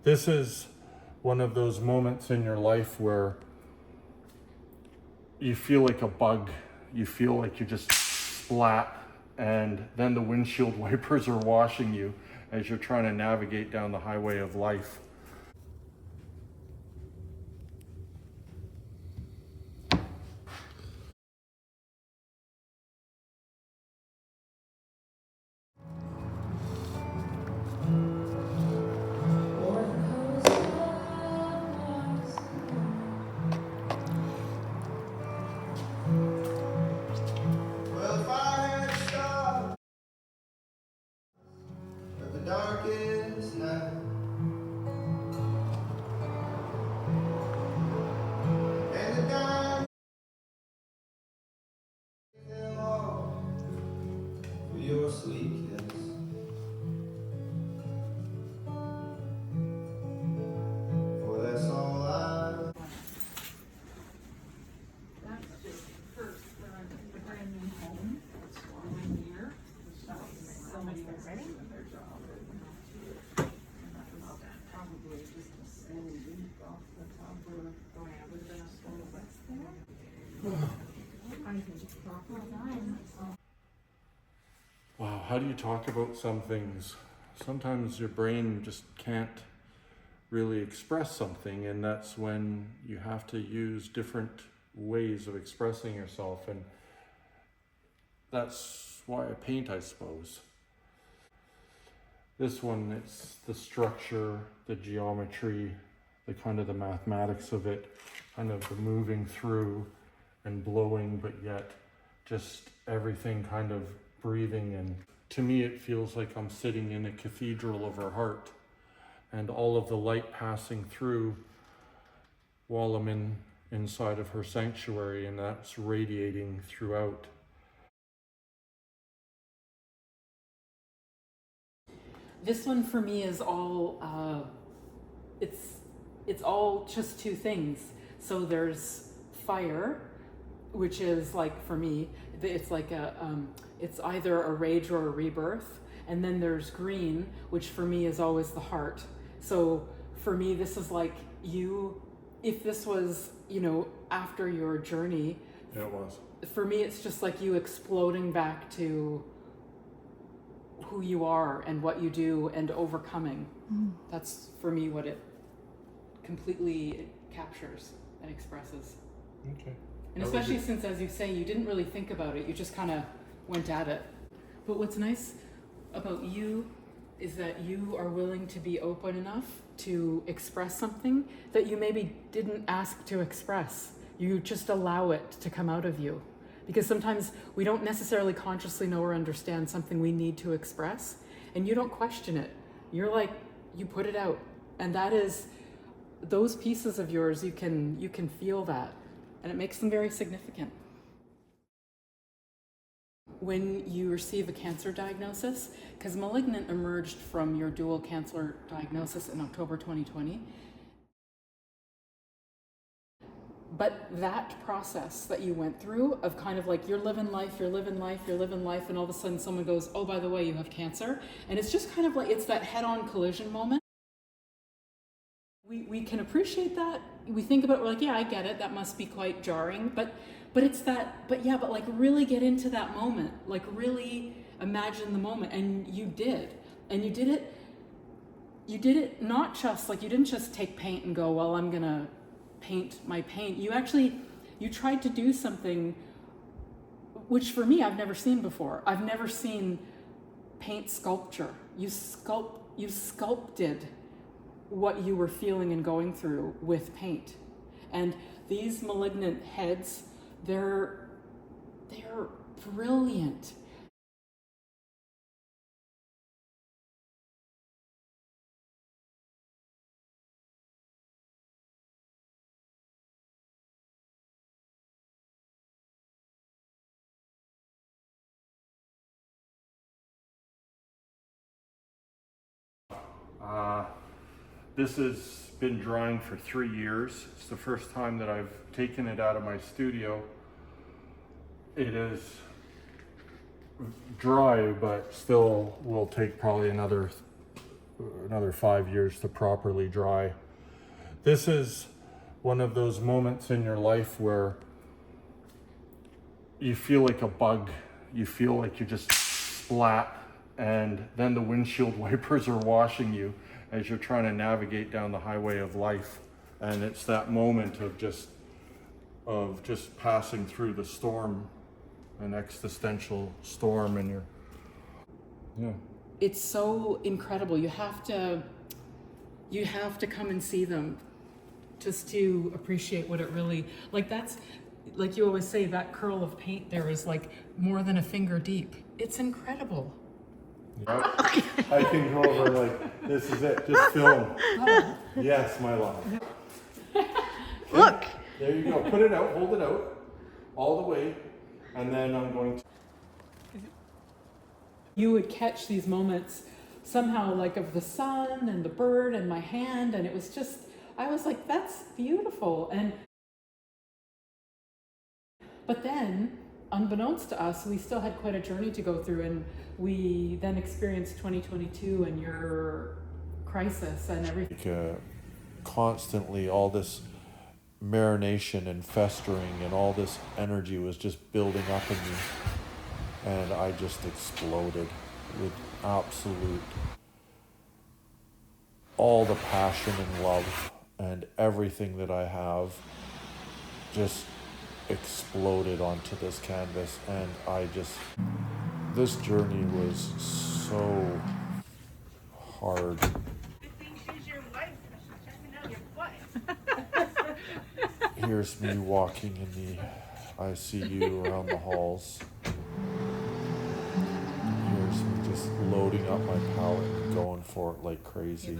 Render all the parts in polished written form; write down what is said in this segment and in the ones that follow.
This is one of those moments in your life where you feel like a bug. You feel like you're just splat, and then the windshield wipers are washing you as you're trying to navigate down the highway of life. Well, if I had stopped at the darkest night, and the dime them all for your sweet kiss, for that's all I. That's just first when I'm in a brand new home. It's 1 year. Somebody was ready with their job. And that was probably just a slow leak off the top or oh yeah, it would have been a slow west there. I think it's proper time. Wow, how do you talk about some things? Sometimes your brain just can't really express something, and that's when you have to use different ways of expressing yourself, and that's why I paint, I suppose. This one, it's the structure, the geometry, the kind of the mathematics of it, kind of the moving through and blowing, but yet just everything kind of breathing. And to me, it feels like I'm sitting in a cathedral of her heart, and all of the light passing through while I'm inside of her sanctuary, and that's radiating throughout. This one for me is all, it's all just two things. So there's fire, which is like, for me, it's like it's either a rage or a rebirth. And then there's green, which for me is always the heart. So for me, this is like if this was, after your journey. Yeah, it was. For me, it's just like you exploding back to who you are and what you do and overcoming. That's for me what it completely captures and expresses. Okay. And especially since, as you say, you didn't really think about it, you just kind of went at it. But what's nice about you is that you are willing to be open enough to express something that you maybe didn't ask to express. You just allow it to come out of you. Because sometimes we don't necessarily consciously know or understand something we need to express, and you don't question it. You're like, you put it out. And that is, those pieces of yours, you can feel that, and it makes them very significant. When you receive a cancer diagnosis, because malignant emerged from your dual cancer diagnosis in October 2020, but that process that you went through of kind of like you're living life, and all of a sudden someone goes, oh, by the way, you have cancer. And it's just kind of like, it's that head-on collision moment. We can appreciate that. We think about it, we're like, yeah, I get it. That must be quite jarring. But it's that, but like really get into that moment. Like really imagine the moment. And you did. And you did it not just like, you didn't just take paint and go, well, I'm gonna paint my paint. You tried to do something which for me I've never seen before. I've never seen paint sculpture. You sculpted what you were feeling and going through with paint. And these malignant heads, they're brilliant. This has been drying for 3 years. It's the first time that I've taken it out of my studio. It is dry, but still will take probably another another 5 years to properly dry. This is one of those moments in your life where you feel like a bug. You feel like you're just splat, and then the windshield wipers are washing you as you're trying to navigate down the highway of life. And it's that moment of just passing through the storm, an existential storm, and it's so incredible. You have to come and see them just to appreciate what it really, like, that's like you always say, that curl of paint there is like more than a finger deep. It's incredible. Yep. I can go over like, this is it, just film. Oh. Yes, my love. Look. There you go, put it out, hold it out, all the way, and then I'm going to... You would catch these moments somehow, like of the sun and the bird and my hand, and it was just, I was like, that's beautiful. But then, unbeknownst to us, we still had quite a journey to go through, and we then experienced 2022 and your crisis and everything. Constantly all this marination and festering and all this energy was just building up in me, and I just exploded with absolute all the passion and love and everything that I have just exploded onto this canvas. And this journey was so hard. Here's me walking in the ICU around the halls. Here's me just loading up my palette and going for it like crazy.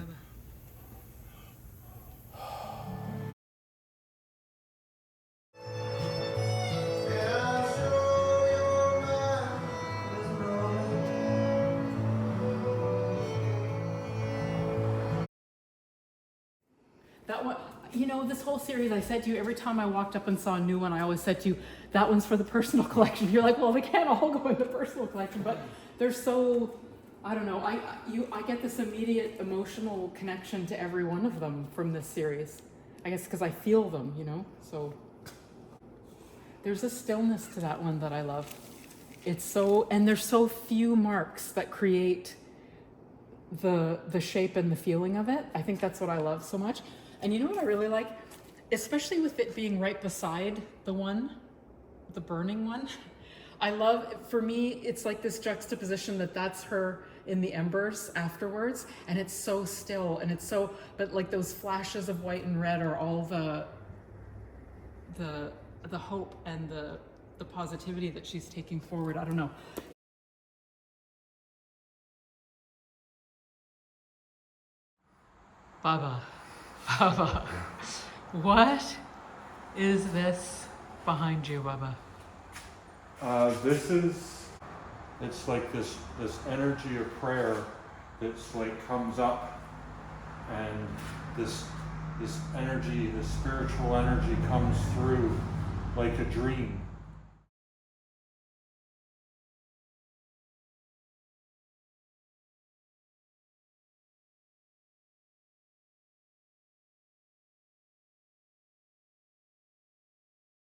That one, you know, this whole series, I said to you, every time I walked up and saw a new one, I always said to you, that one's for the personal collection. You're like, well, they can't all go in the personal collection, but they're so, I don't know, I get this immediate emotional connection to every one of them from this series. I guess because I feel them, you know, so. There's a stillness to that one that I love. It's so, and there's so few marks that create the shape and the feeling of it. I think that's what I love so much. And you know what I really like? Especially with it being right beside the burning one. I love, for me, it's like this juxtaposition that's her in the embers afterwards, and it's so still, and it's so, but like those flashes of white and red are all the hope and the positivity that she's taking forward. I don't know. Baba, what is this behind you, Baba? It's like this energy of prayer that's like comes up, and this energy, this spiritual energy comes through like a dream.